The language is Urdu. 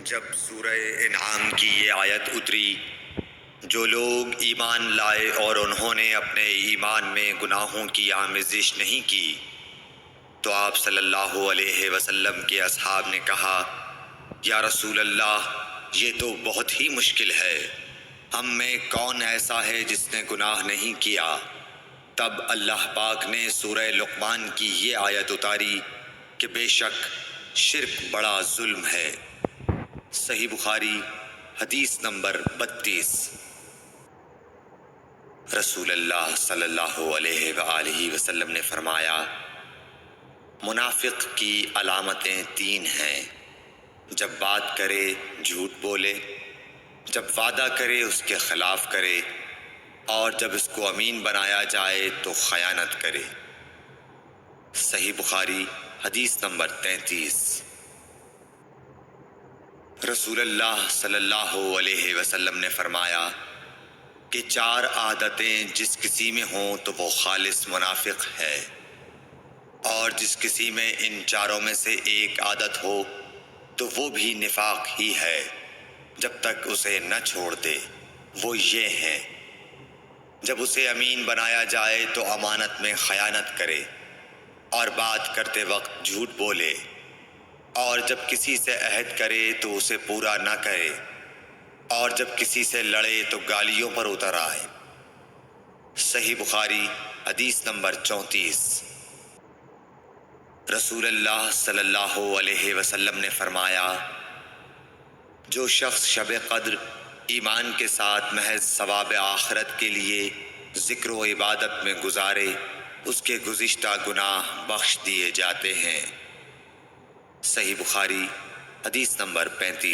جب سورہ انعام کی یہ آیت اتری، جو لوگ ایمان لائے اور انہوں نے اپنے ایمان میں گناہوں کی آمیزش نہیں کی، تو آپ صلی اللہ علیہ وسلم کے اصحاب نے کہا، یا رسول اللہ، یہ تو بہت ہی مشکل ہے، ہم میں کون ایسا ہے جس نے گناہ نہیں کیا؟ تب اللہ پاک نے سورہ لقمان کی یہ آیت اتاری کہ بے شک شرک بڑا ظلم ہے۔ صحیح بخاری حدیث نمبر 32۔ رسول اللہ صلی اللہ علیہ وآلہ وسلم نے فرمایا، منافق کی علامتیں 3 ہیں: جب بات کرے جھوٹ بولے، جب وعدہ کرے اس کے خلاف کرے، اور جب اس کو امین بنایا جائے تو خیانت کرے۔ صحیح بخاری حدیث نمبر 33۔ رسول اللہ صلی اللہ علیہ وسلم نے فرمایا کہ 4 عادتیں جس کسی میں ہوں تو وہ خالص منافق ہے، اور جس کسی میں ان چاروں میں سے ایک عادت ہو تو وہ بھی نفاق ہی ہے جب تک اسے نہ چھوڑ دے۔ وہ یہ ہیں: جب اسے امین بنایا جائے تو امانت میں خیانت کرے، اور بات کرتے وقت جھوٹ بولے، اور جب کسی سے عہد کرے تو اسے پورا نہ کرے، اور جب کسی سے لڑے تو گالیوں پر اتر آئے۔ صحیح بخاری حدیث نمبر 34۔ رسول اللہ صلی اللہ علیہ وسلم نے فرمایا، جو شخص شب قدر ایمان کے ساتھ محض ثواب آخرت کے لیے ذکر و عبادت میں گزارے، اس کے گزشتہ گناہ بخش دیے جاتے ہیں۔ صحیح بخاری حدیث نمبر 35۔